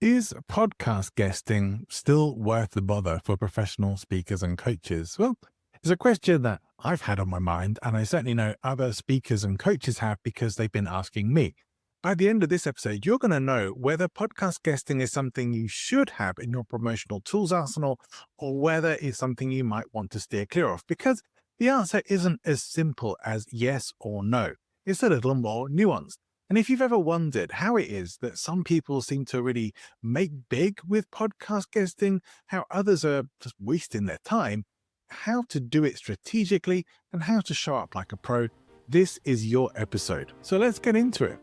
Is podcast guesting still worth the bother for professional speakers and coaches? Well, it's a question that I've had on my mind, and I certainly know other speakers and coaches have because they've been asking me. By the end of this episode, you're going to know whether podcast guesting is something you should have in your promotional tools arsenal or whether it's something you might want to steer clear of, because the answer isn't as simple as yes or no. It's a little more nuanced. And if you've ever wondered how it is that some people seem to really make big with podcast guesting, how others are just wasting their time, how to do it strategically, and how to show up like a pro, this is your episode. So let's get into it.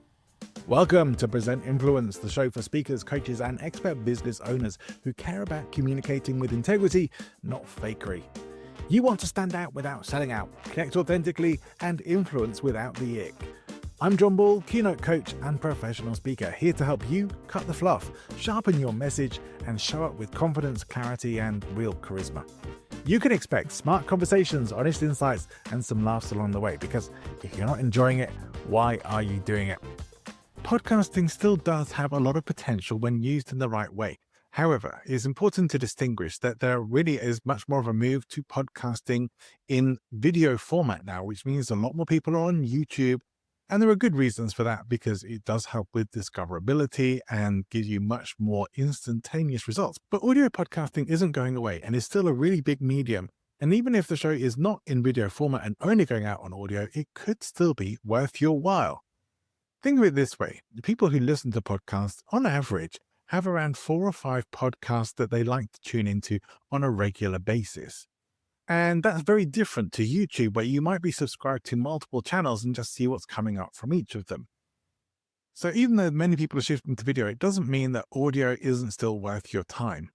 Welcome to Present Influence, the show for speakers, coaches, and expert business owners who care about communicating with integrity, not fakery. You want to stand out without selling out, connect authentically, and influence without the ick. I'm John Ball, keynote coach and professional speaker, here to help you cut the fluff, sharpen your message, and show up with confidence, clarity, and real charisma. You can expect smart conversations, honest insights, and some laughs along the way, because if you're not enjoying it, why are you doing it? Podcasting still does have a lot of potential when used in the right way. However, it's important to distinguish that there really is much more of a move to podcasting in video format now, which means a lot more people are on YouTube. And there are good reasons for that, because it does help with discoverability and gives you much more instantaneous results. But audio podcasting isn't going away and is still a really big medium. And even if the show is not in video format and only going out on audio, it could still be worth your while. Think of it this way. The people who listen to podcasts, on average, have around 4 or 5 podcasts that they like to tune into on a regular basis. And that's very different to YouTube, where you might be subscribed to multiple channels and just see what's coming up from each of them. So even though many people are shifting to video, it doesn't mean that audio isn't still worth your time.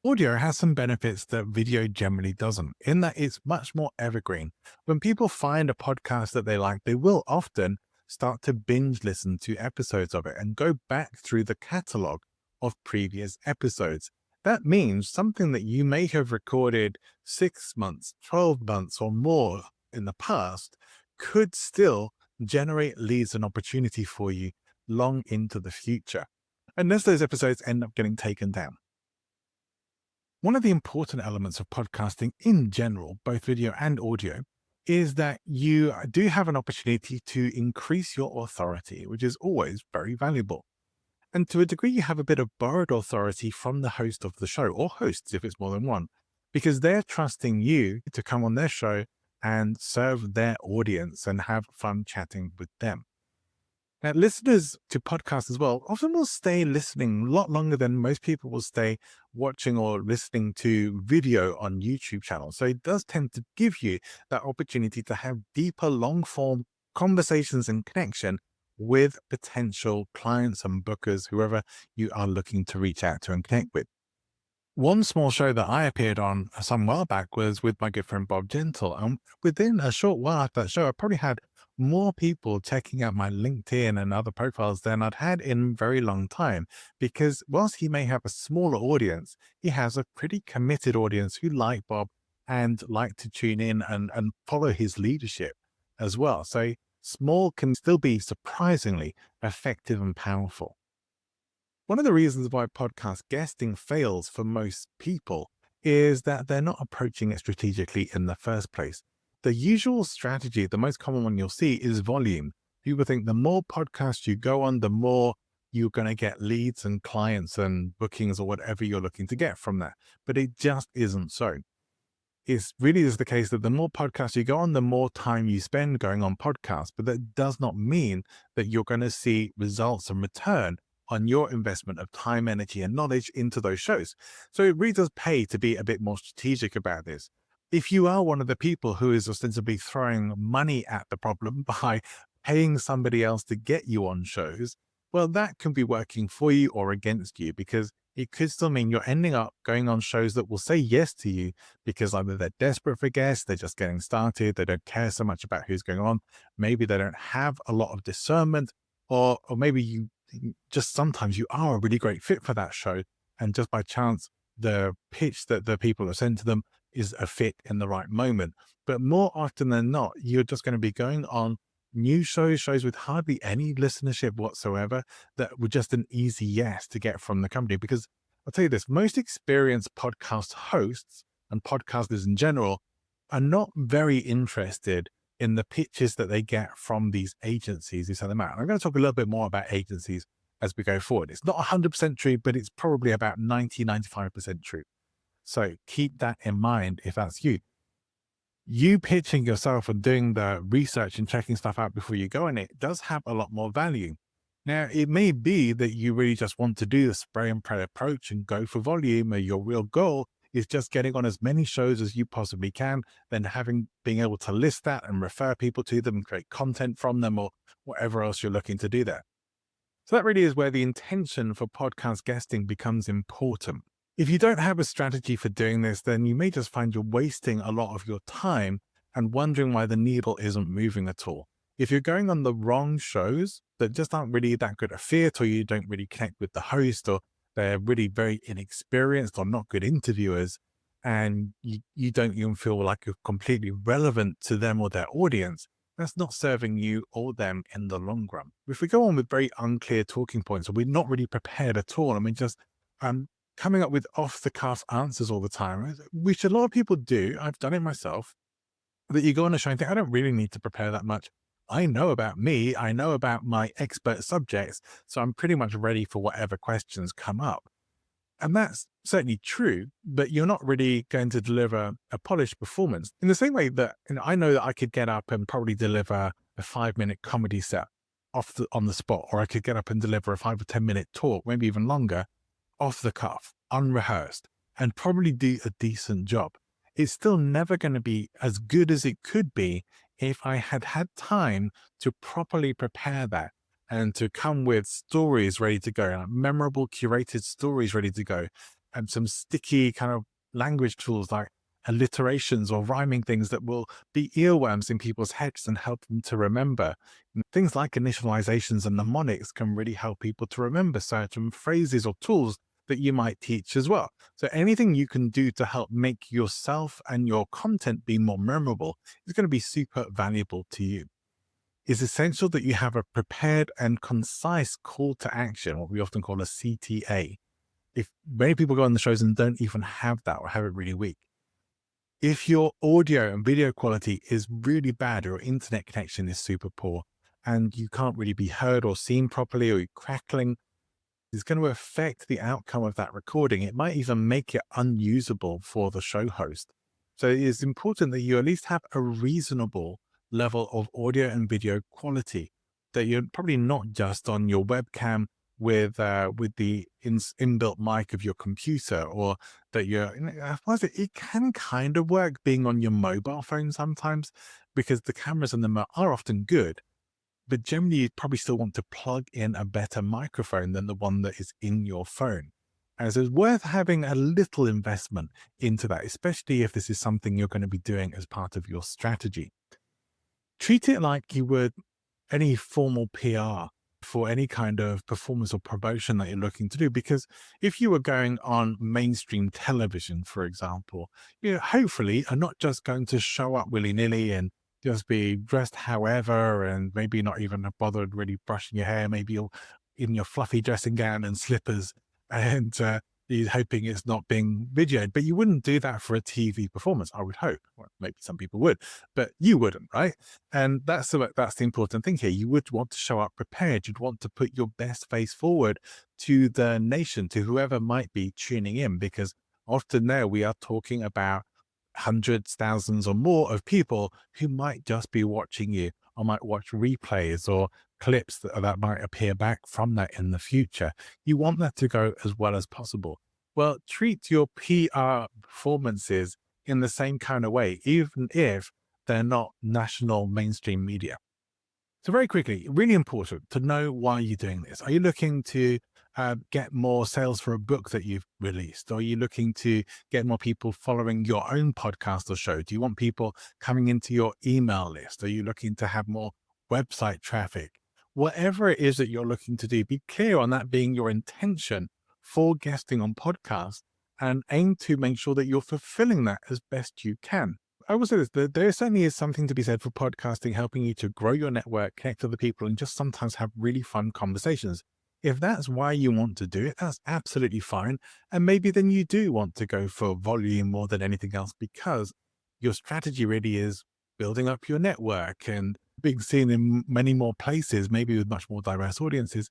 Audio has some benefits that video generally doesn't, in that it's much more evergreen. When people find a podcast that they like, they will often start to binge listen to episodes of it and go back through the catalog of previous episodes. That means something that you may have recorded 6 months, 12 months or more in the past could still generate leads and opportunity for you long into the future, unless those episodes end up getting taken down. One of the important elements of podcasting in general, both video and audio, is that you do have an opportunity to increase your authority, which is always very valuable. And to a degree, you have a bit of borrowed authority from the host of the show, or hosts if it's more than one, because they're trusting you to come on their show and serve their audience and have fun chatting with them. Now, listeners to podcasts as well often will stay listening a lot longer than most people will stay watching or listening to video on YouTube channels. So it does tend to give you that opportunity to have deeper, long-form conversations and connection with potential clients and bookers, whoever you are looking to reach out to and connect with. One small show that I appeared on some while back was with my good friend Bob Gentle. And within a short while after that show, I probably had more people checking out my LinkedIn and other profiles than I'd had in a very long time. Because whilst he may have a smaller audience, he has a pretty committed audience who like Bob and like to tune in and follow his leadership as well. So small can still be surprisingly effective and powerful. One of the reasons why podcast guesting fails for most people is that they're not approaching it strategically in the first place. The usual strategy, the most common one you'll see, is volume. People think the more podcasts you go on, the more you're going to get leads and clients and bookings or whatever you're looking to get from that. But it just isn't so. It really is the case that the more podcasts you go on, the more time you spend going on podcasts. But that does not mean that you're going to see results and return on your investment of time, energy, and knowledge into those shows. So it really does pay to be a bit more strategic about this. If you are one of the people who is ostensibly throwing money at the problem by paying somebody else to get you on shows, well, that can be working for you or against you, because it could still mean you're ending up going on shows that will say yes to you because either they're desperate for guests, they're just getting started, they don't care so much about who's going on, maybe they don't have a lot of discernment, or maybe you just sometimes you are a really great fit for that show, and just by chance the pitch that the people have sent to them is a fit in the right moment. But more often than not, you're just going to be going on new shows with hardly any listenership whatsoever, that were just an easy yes to get from the company. Because I'll tell you this, most experienced podcast hosts and podcasters in general are not very interested in the pitches that they get from these agencies who send them out. I'm going to talk a little bit more about agencies as we go forward. It's not 100% true, but it's probably about 95% true. So keep that in mind if that's you. You pitching yourself and doing the research and checking stuff out before you go on it does have a lot more value. Now, it may be that you really just want to do the spray and pray approach and go for volume, or your real goal is just getting on as many shows as you possibly can, then being able to list that and refer people to them and create content from them, or whatever else you're looking to do there. So that really is where the intention for podcast guesting becomes important. If you don't have a strategy for doing this, then you may just find you're wasting a lot of your time and wondering why the needle isn't moving at all. If you're going on the wrong shows that just aren't really that good a fit, or you don't really connect with the host, or they're really very inexperienced or not good interviewers, and you don't even feel like you're completely relevant to them or their audience, that's not serving you or them in the long run. If we go on with very unclear talking points, or we're not really prepared at all, just coming up with off the cuff answers all the time, which a lot of people do. I've done it myself, that you go on a show and think, I don't really need to prepare that much. I know about me. I know about my expert subjects. So I'm pretty much ready for whatever questions come up. And that's certainly true, but you're not really going to deliver a polished performance in the same way that, I know that I could get up and probably deliver a 5-minute comedy set on the spot, or I could get up and deliver a 5 or 10-minute talk, maybe even longer, off the cuff, unrehearsed, and probably do a decent job. It's still never going to be as good as it could be if I had had time to properly prepare that and to come with stories ready to go, like memorable curated stories ready to go, and some sticky kind of language tools like alliterations or rhyming things that will be earworms in people's heads and help them to remember. And things like initializations and mnemonics can really help people to remember certain phrases or tools that you might teach as well. So anything you can do to help make yourself and your content be more memorable is going to be super valuable to you. It's essential that you have a prepared and concise call to action, what we often call a CTA. If many people go on the shows and don't even have that, or have it really weak. If your audio and video quality is really bad, or your internet connection is super poor, and you can't really be heard or seen properly, or you're crackling, it's going to affect the outcome of that recording. It might even make it unusable for the show host. So it is important that you at least have a reasonable level of audio and video quality, that you're probably not just on your webcam with the inbuilt mic of your computer, or that it can kind of work being on your mobile phone sometimes, because the cameras in them are often good. But generally, you'd probably still want to plug in a better microphone than the one that is in your phone. And so it's worth having a little investment into that, especially if this is something you're going to be doing as part of your strategy. Treat it like you would any formal PR for any kind of performance or promotion that you're looking to do. Because if you were going on mainstream television, for example, you hopefully are not just going to show up willy-nilly and just be dressed however, and maybe not even bothered really brushing your hair. Maybe you're in your fluffy dressing gown and slippers, and you're hoping it's not being videoed. But you wouldn't do that for a TV performance, I would hope. Well, maybe some people would, but you wouldn't, right? And that's the important thing here. You would want to show up prepared. You'd want to put your best face forward to the nation, to whoever might be tuning in, because often there we are talking about hundreds, thousands, or more of people who might just be watching you, or might watch replays or clips that might appear back from that in the future. You want that to go as well as possible. Well, treat your PR performances in the same kind of way, even if they're not national mainstream media. So very quickly, really important to know why you're doing this. Are you looking to get more sales for a book that you've released? Or are you looking to get more people following your own podcast or show? Do you want people coming into your email list? Are you looking to have more website traffic? Whatever it is that you're looking to do, be clear on that being your intention for guesting on podcasts, and aim to make sure that you're fulfilling that as best you can. I will say this, there certainly is something to be said for podcasting helping you to grow your network, connect to other people, and just sometimes have really fun conversations. If that's why you want to do it, that's absolutely fine. And maybe then you do want to go for volume more than anything else because your strategy really is building up your network and being seen in many more places, maybe with much more diverse audiences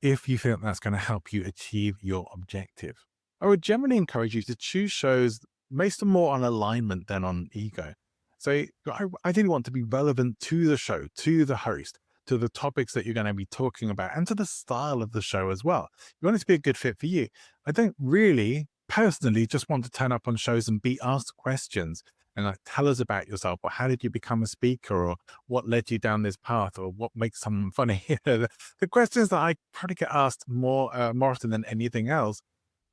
if you think that's going to help you achieve your objective. I would generally encourage you to choose shows based more on alignment than on ego. So I didn't want to be relevant to the show, to the host, to the topics that you're going to be talking about, and to the style of the show as well. You want it to be a good fit for you. I don't really personally just want to turn up on shows and be asked questions and like tell us about yourself, or how did you become a speaker, or what led you down this path, or what makes someone funny. The questions that I probably get asked more often than anything else,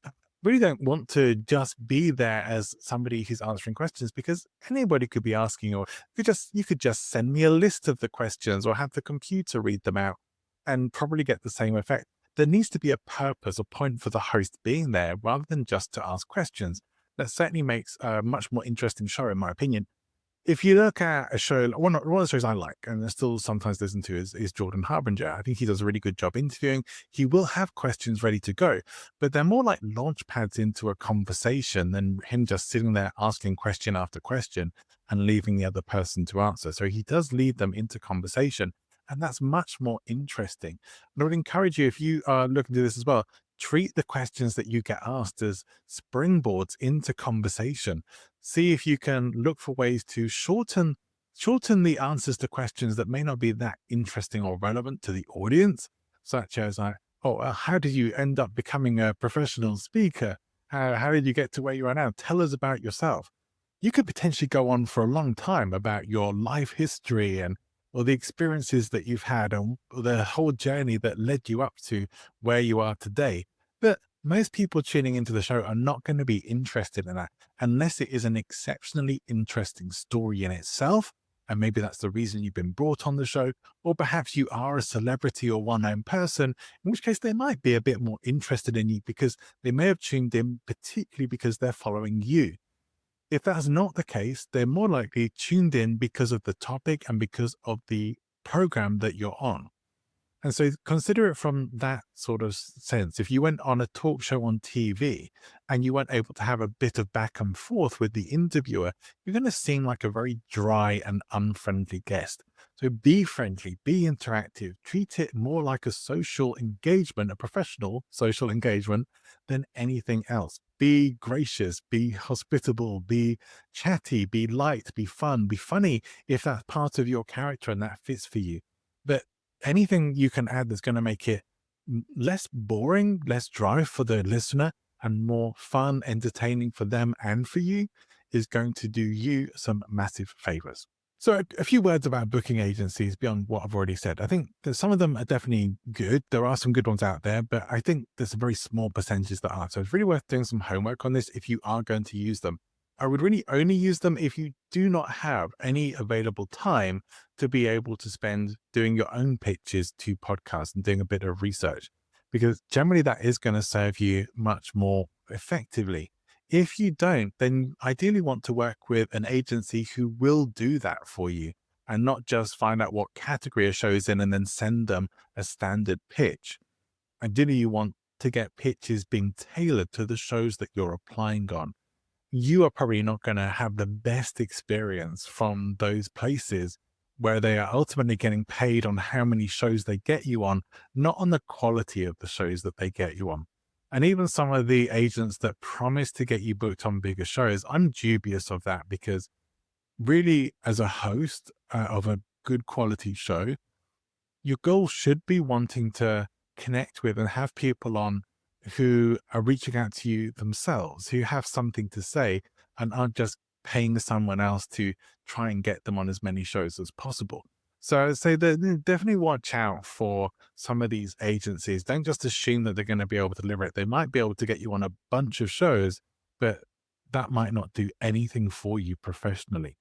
I really don't want to just be there as somebody who's answering questions because anybody could be asking, or you could just send me a list of the questions or have the computer read them out and probably get the same effect. There needs to be a purpose, a point for the host being there rather than just to ask questions. That certainly makes a much more interesting show, in my opinion. If you look at a show, one of the shows I like and I still sometimes listen to is Jordan Harbinger. I think he does a really good job interviewing. He will have questions ready to go, but they're more like launch pads into a conversation than him just sitting there asking question after question and leaving the other person to answer. So he does lead them into conversation, and that's much more interesting. And I would encourage you, if you are looking to do this as well, treat the questions that you get asked as springboards into conversation. See if you can look for ways to shorten the answers to questions that may not be that interesting or relevant to the audience, such as how did you end up becoming a professional speaker? How did you get to where you are now? Tell us about yourself. You could potentially go on for a long time about your life history and or the experiences that you've had and the whole journey that led you up to where you are today. But most people tuning into the show are not going to be interested in that unless it is an exceptionally interesting story in itself. And maybe that's the reason you've been brought on the show. Or perhaps you are a celebrity or one known person, in which case they might be a bit more interested in you because they may have tuned in, particularly because they're following you. If that's not the case, they're more likely tuned in because of the topic and because of the program that you're on. And so consider it from that sort of sense. If you went on a talk show on TV and you weren't able to have a bit of back and forth with the interviewer, you're going to seem like a very dry and unfriendly guest. So be friendly, be interactive, treat it more like a social engagement, a professional social engagement than anything else. Be gracious, be hospitable, be chatty, be light, be fun, be funny if that's part of your character and that fits for you. But anything you can add that's going to make it less boring, less dry for the listener, and more fun, entertaining for them and for you is going to do you some massive favors. So a few words about booking agencies beyond what I've already said. I think that some of them are definitely good. There are some good ones out there, but I think there's a very small percentage that aren't. So it's really worth doing some homework on this if you are going to use them. I would really only use them if you do not have any available time to be able to spend doing your own pitches to podcasts and doing a bit of research, because generally that is going to serve you much more effectively. If you don't, then ideally want to work with an agency who will do that for you and not just find out what category a show is in and then send them a standard pitch. Ideally, you want to get pitches being tailored to the shows that you're applying on. You are probably not going to have the best experience from those places where they are ultimately getting paid on how many shows they get you on, not on the quality of the shows that they get you on. And even some of the agents that promise to get you booked on bigger shows, I'm dubious of that because really, as a host of a good quality show, your goal should be wanting to connect with and have people on who are reaching out to you themselves, who have something to say and aren't just paying someone else to try and get them on as many shows as possible. So I'd say that definitely watch out for some of these agencies. Don't just assume that they're going to be able to deliver it. They might be able to get you on a bunch of shows, but that might not do anything for you professionally.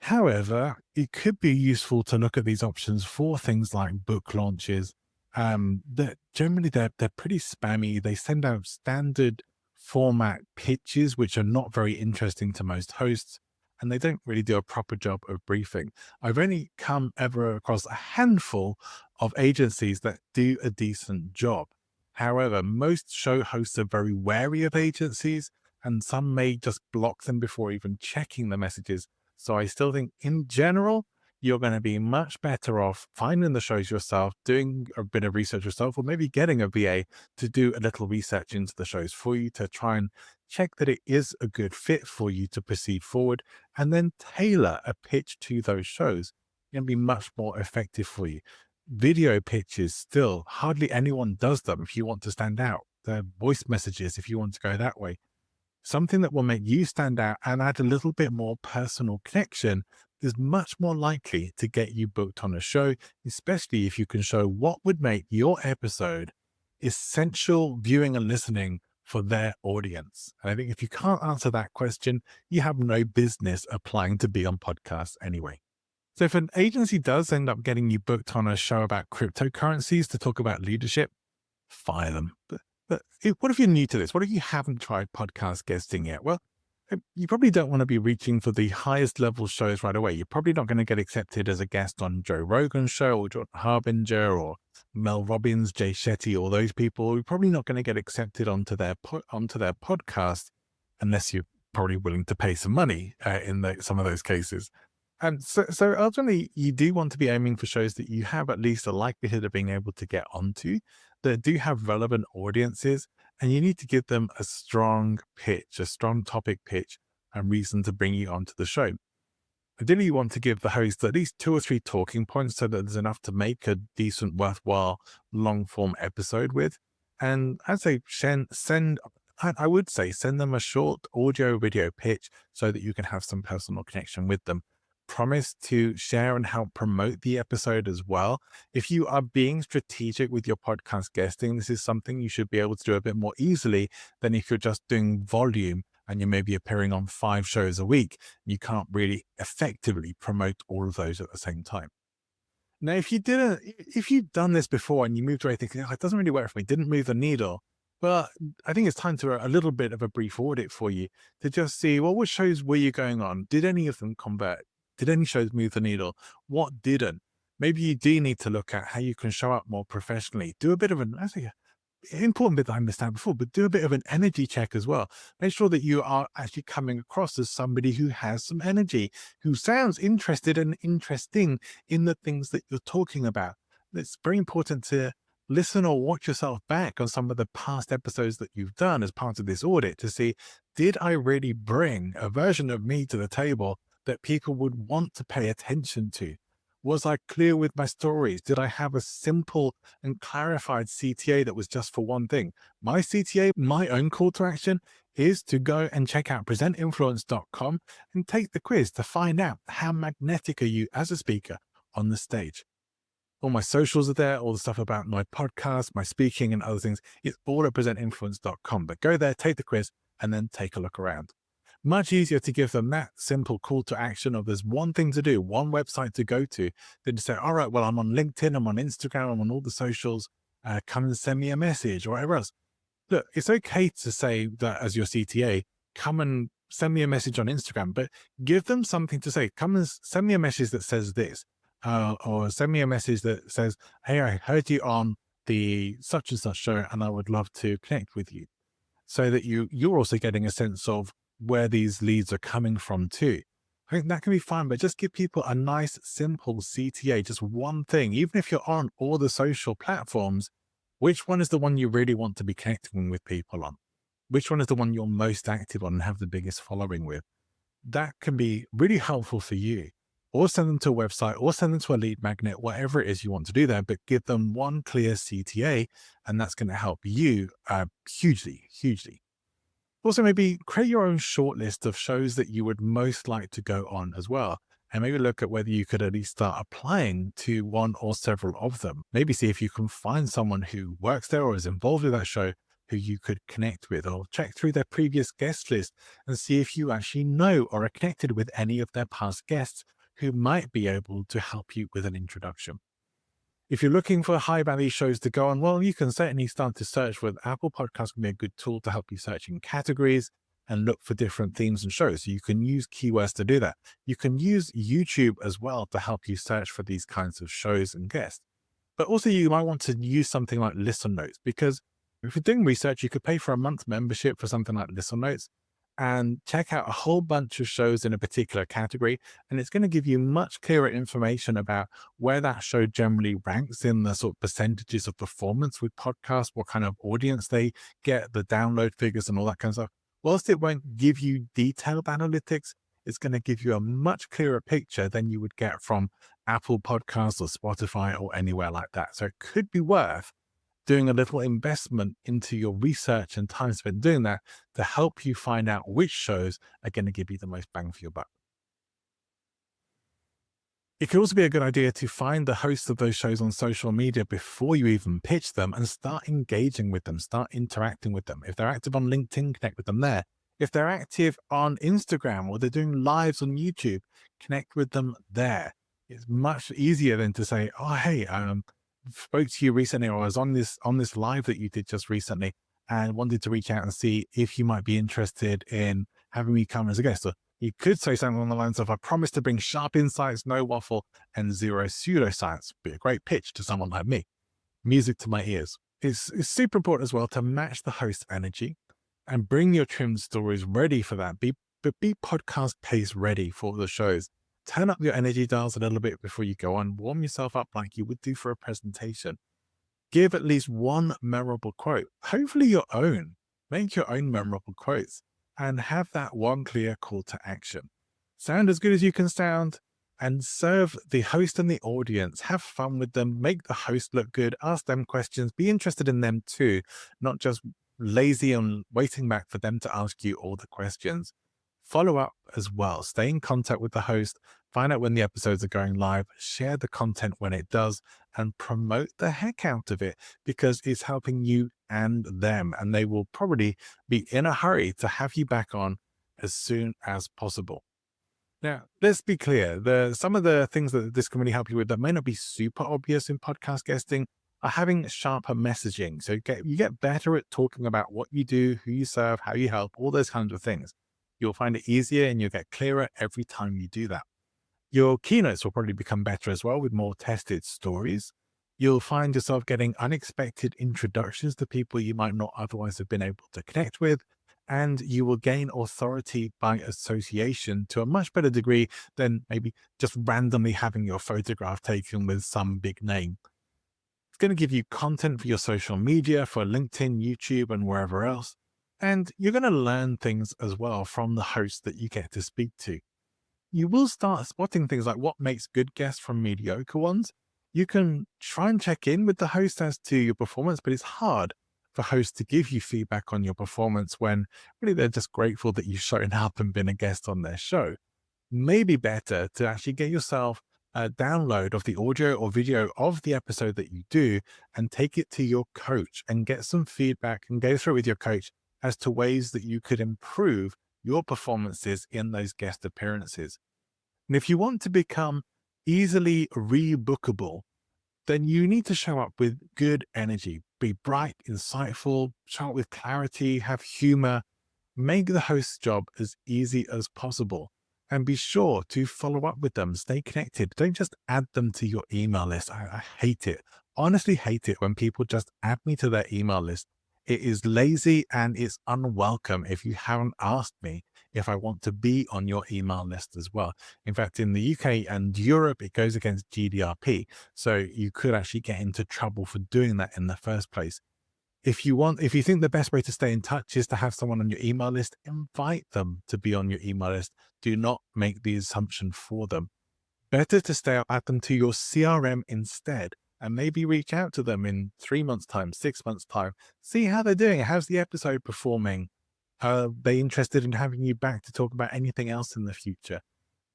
However, it could be useful to look at these options for things like book launches. That generally they're pretty spammy. They send out standard format pitches, which are not very interesting to most hosts. and they don't really do a proper job of briefing. I've only come ever across a handful of agencies that do a decent job. However, most show hosts are very wary of agencies, and some may just block them before even checking the messages. So I still think in general, you're going to be much better off finding the shows yourself, doing a bit of research yourself, or maybe getting a VA to do a little research into the shows for you to try and check that it is a good fit for you to proceed forward, and then tailor a pitch to those shows. It's going to be much more effective for you. Video pitches, still, hardly anyone does them if you want to stand out. The voice messages, if you want to go that way. Something that will make you stand out and add a little bit more personal connection is much more likely to get you booked on a show, especially if you can show what would make your episode essential viewing and listening for their audience. And I think if you can't answer that question, you have no business applying to be on podcasts anyway. So if an agency does end up getting you booked on a show about cryptocurrencies to talk about leadership, fire them. But what if you're new to this? What if you haven't tried podcast guesting yet? Well, you probably don't want to be reaching for the highest level shows right away. You're probably not going to get accepted as a guest on Joe Rogan's show or Jordan Harbinger or Mel Robbins, Jay Shetty, all those people. You're probably not going to get accepted onto their podcast unless you're probably willing to pay some money in some of those cases. And so ultimately, you do want to be aiming for shows that you have at least a likelihood of being able to get onto, that do have relevant audiences, and you need to give them a strong pitch, a strong topic pitch, and reason to bring you onto the show. Ideally, you want to give the host at least 2 or 3 talking points so that there's enough to make a decent, worthwhile, long-form episode with. And I'd say I would say send them a short audio video pitch so that you can have some personal connection with them. Promise to share and help promote the episode as well. If you are being strategic with your podcast guesting, this is something you should be able to do a bit more easily than if you're just doing volume and you may be appearing on 5 shows a week. You can't really effectively promote all of those at the same time. Now, if you've done this before and you moved away thinking, oh, it doesn't really work for me, didn't move the needle, well, I think it's time to a little bit of a brief audit for you to just see, well, what shows were you going on? Did any of them convert? Did any shows move the needle? What didn't? Maybe you do need to look at how you can show up more professionally. Do a bit of an important bit that I missed out before, but do a bit of an energy check as well. Make sure that you are actually coming across as somebody who has some energy, who sounds interested and interesting in the things that you're talking about. It's very important to listen or watch yourself back on some of the past episodes that you've done as part of this audit to see, did I really bring a version of me to the table that people would want to pay attention to? Was I clear with my stories? Did I have a simple and clarified CTA that was just for one thing? My CTA, my own call to action, is to go and check out presentinfluence.com and take the quiz to find out how magnetic are you as a speaker on the stage. All my socials are there, all the stuff about my podcast, my speaking and other things. It's all at presentinfluence.com. But go there, take the quiz, and then take a look around. Much easier to give them that simple call to action of there's one thing to do, one website to go to, than to say, all right, well, I'm on LinkedIn, I'm on Instagram, I'm on all the socials, come and send me a message or whatever else. Look, it's okay to say that as your CTA, come and send me a message on Instagram, but give them something to say. Come and send me a message that says this, or send me a message that says, hey, I heard you on the such and such show, and I would love to connect with you. So that you're also getting a sense of where these leads are coming from too. I think that can be fine, but just give people a nice, simple CTA, just one thing. Even if you're on all the social platforms, which one is the one you really want to be connecting with people on? Which one is the one you're most active on and have the biggest following with? That can be really helpful for you. Or send them to a website, or send them to a lead magnet, whatever it is you want to do there, but give them one clear CTA, and that's going to help you hugely, hugely. Also, maybe create your own short list of shows that you would most like to go on as well. And maybe look at whether you could at least start applying to one or several of them. Maybe see if you can find someone who works there or is involved with that show who you could connect with, or check through their previous guest list and see if you actually know or are connected with any of their past guests who might be able to help you with an introduction. If you're looking for high value shows to go on, well, you can certainly start to search with Apple Podcasts can be a good tool to help you search in categories. and look for different themes and shows. So you can use keywords to do that. You can use YouTube as well to help you search for these kinds of shows and guests. But also you might want to use something like Listen Notes, because if you're doing research, you could pay for a month membership for something like Listen Notes and check out a whole bunch of shows in a particular category. And it's going to give you much clearer information about where that show generally ranks in the sort of percentages of performance with podcasts, what kind of audience they get, the download figures and all that kind of stuff. Whilst it won't give you detailed analytics, it's going to give you a much clearer picture than you would get from Apple Podcasts or Spotify or anywhere like that. So it could be worth doing a little investment into your research and time spent doing that to help you find out which shows are going to give you the most bang for your buck. It could also be a good idea to find the hosts of those shows on social media before you even pitch them and start engaging with them, start interacting with them. If they're active on LinkedIn, connect with them there. If they're active on Instagram or they're doing lives on YouTube, connect with them there. It's much easier than to say, oh, hey, spoke to you recently, or I was on this live that you did just recently and wanted to reach out and see if you might be interested in having me come as a guest. Or you could say something along the lines of, I promise to bring sharp insights, no waffle, and zero pseudoscience. Be a great pitch to someone like me. Music to my ears. It's super important as well to match the host's energy and bring your trimmed stories ready for that. Be podcast pace ready for the shows. Turn up your energy dials a little bit before you go on. Warm yourself up like you would do for a presentation. Give at least one memorable quote, hopefully your own. Make your own memorable quotes and have that one clear call to action. Sound as good as you can sound and serve the host and the audience. Have fun with them. Make the host look good. Ask them questions. Be interested in them too, not just lazy and waiting back for them to ask you all the questions. Follow up as well. Stay in contact with the host. Find out when the episodes are going live. Share the content when it does and promote the heck out of it, because it's helping you and them. And they will probably be in a hurry to have you back on as soon as possible. Now, let's be clear. Some of the things that this can really help you with that may not be super obvious in podcast guesting are having sharper messaging. So you get better at talking about what you do, who you serve, how you help, all those kinds of things. You'll find it easier and you'll get clearer every time you do that. Your keynotes will probably become better as well with more tested stories. You'll find yourself getting unexpected introductions to people you might not otherwise have been able to connect with. And you will gain authority by association to a much better degree than maybe just randomly having your photograph taken with some big name. It's going to give you content for your social media, for LinkedIn, YouTube, and wherever else. And you're going to learn things as well from the host that you get to speak to. You will start spotting things like what makes good guests from mediocre ones. You can try and check in with the host as to your performance, but it's hard for hosts to give you feedback on your performance when really they're just grateful that you've shown up and been a guest on their show. Maybe better to actually get yourself a download of the audio or video of the episode that you do and take it to your coach and get some feedback and go through it with your coach as to ways that you could improve your performances in those guest appearances. And if you want to become easily rebookable, then you need to show up with good energy, be bright, insightful, show up with clarity, have humor, make the host's job as easy as possible, and be sure to follow up with them, stay connected. Don't just add them to your email list. I hate it. Honestly hate it when people just add me to their email list. It is lazy and it's unwelcome if you haven't asked me if I want to be on your email list as well. In fact, in the UK and Europe, it goes against GDPR. So you could actually get into trouble for doing that in the first place. If you think the best way to stay in touch is to have someone on your email list, invite them to be on your email list. Do not make the assumption for them. Better to stay add them to your CRM instead, and maybe reach out to them in 3 months' time, 6 months' time. See how they're doing. How's the episode performing? Are they interested in having you back to talk about anything else in the future?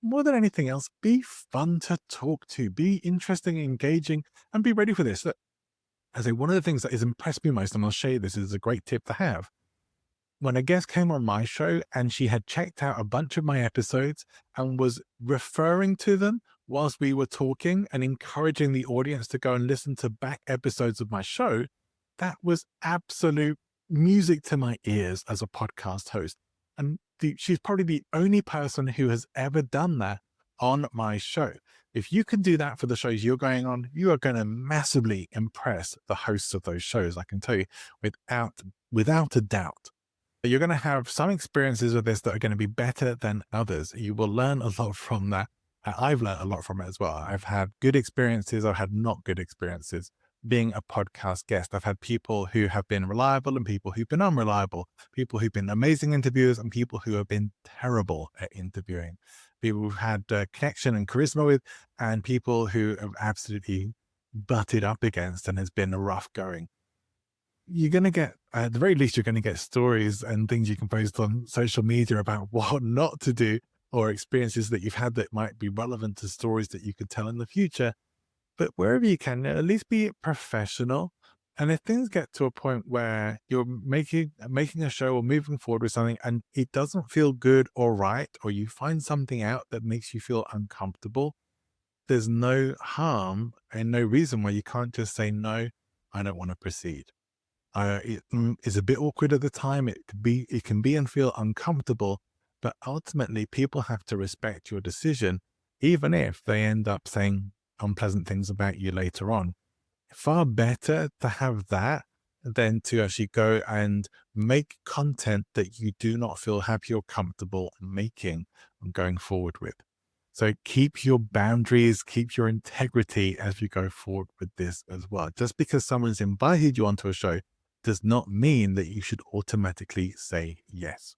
More than anything else, be fun to talk to, be interesting, engaging, and be ready for this. Look, I say one of the things that has impressed me most, and I'll show you this is a great tip to have. When a guest came on my show and she had checked out a bunch of my episodes and was referring to them whilst we were talking and encouraging the audience to go and listen to back episodes of my show, that was absolute music to my ears as a podcast host. And she's probably the only person who has ever done that on my show. If you can do that for the shows you're going on, you are going to massively impress the hosts of those shows. I can tell you without a doubt. You're going to have some experiences with this that are going to be better than others. You will learn a lot from that. I've learned a lot from it as well. I've had good experiences. I've had not good experiences being a podcast guest. I've had people who have been reliable and people who've been unreliable, people who've been amazing interviewers and people who have been terrible at interviewing, people who've had connection and charisma with, and people who have absolutely butted up against and has been rough going. You're going to get, at the very least, you're going to get stories and things you can post on social media about what not to do, or experiences that you've had that might be relevant to stories that you could tell in the future. But wherever you can, at least be professional. And if things get to a point where you're making a show or moving forward with something and it doesn't feel good or right, or you find something out that makes you feel uncomfortable, there's no harm and no reason why you can't just say, no, I don't want to proceed. It is a bit awkward at the time. It can be and feel uncomfortable, but ultimately people have to respect your decision, even if they end up saying unpleasant things about you later on. Far better to have that than to actually go and make content that you do not feel happy or comfortable making and going forward with. So keep your boundaries, keep your integrity as you go forward with this as well. Just because someone's invited you onto a show does not mean that you should automatically say yes.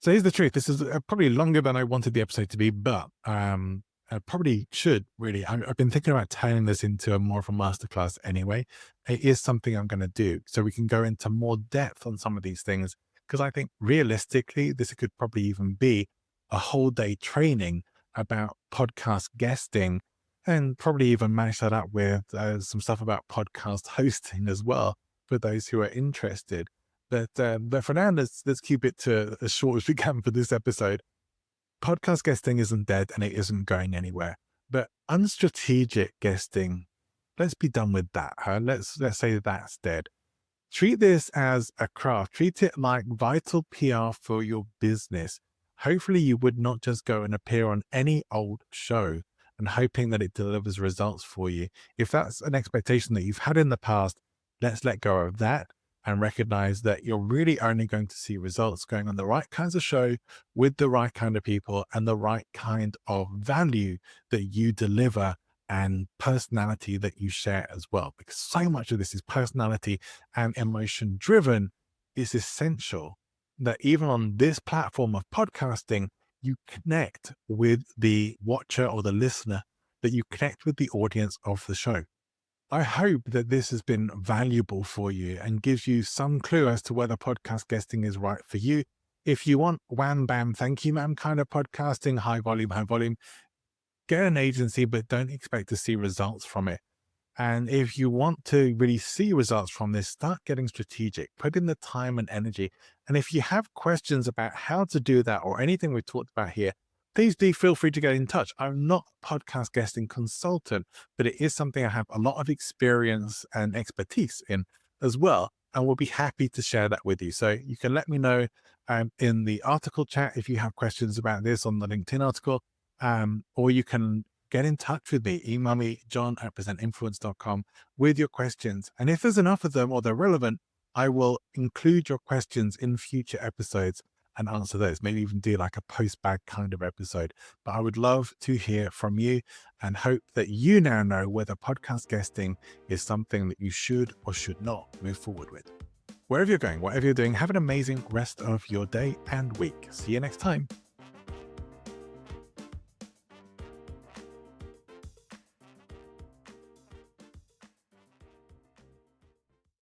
So here's the truth. This is probably longer than I wanted the episode to be, but I probably should really. I've been thinking about turning this into more of a masterclass anyway. It is something I'm going to do so we can go into more depth on some of these things, because I think realistically, this could probably even be a whole day training about podcast guesting, and probably even match that up with some stuff about podcast hosting as well for those who are interested. But for now, let's keep it to as short as we can for this episode. Podcast guesting isn't dead and it isn't going anywhere. But unstrategic guesting, let's be done with that. Huh? Let's say that's dead. Treat this as a craft. Treat it like vital PR for your business. Hopefully you would not just go and appear on any old show and hoping that it delivers results for you. If that's an expectation that you've had in the past, let's let go of that and recognize that you're really only going to see results going on the right kinds of show with the right kind of people and the right kind of value that you deliver and personality that you share as well. Because so much of this is personality and emotion driven. Is essential that even on this platform of podcasting, you connect with the watcher or the listener, that you connect with the audience of the show. I hope that this has been valuable for you and gives you some clue as to whether podcast guesting is right for you. If you want wham bam thank you ma'am kind of podcasting, high volume, get an agency, but don't expect to see results from it. And if you want to really see results from this, start getting strategic, put in the time and energy. And if you have questions about how to do that or anything we've talked about here, please do feel free to get in touch. I'm not a podcast guesting consultant, but it is something I have a lot of experience and expertise in as well. And we'll be happy to share that with you. So you can let me know in the article chat if you have questions about this on the LinkedIn article, or you can get in touch with me. Email me, john@presentinfluence.com with your questions. And if there's enough of them or they're relevant, I will include your questions in future episodes and answer those. Maybe even do like a post-bag kind of episode. But I would love to hear from you and hope that you now know whether podcast guesting is something that you should or should not move forward with. Wherever you're going, whatever you're doing, have an amazing rest of your day and week. See you next time.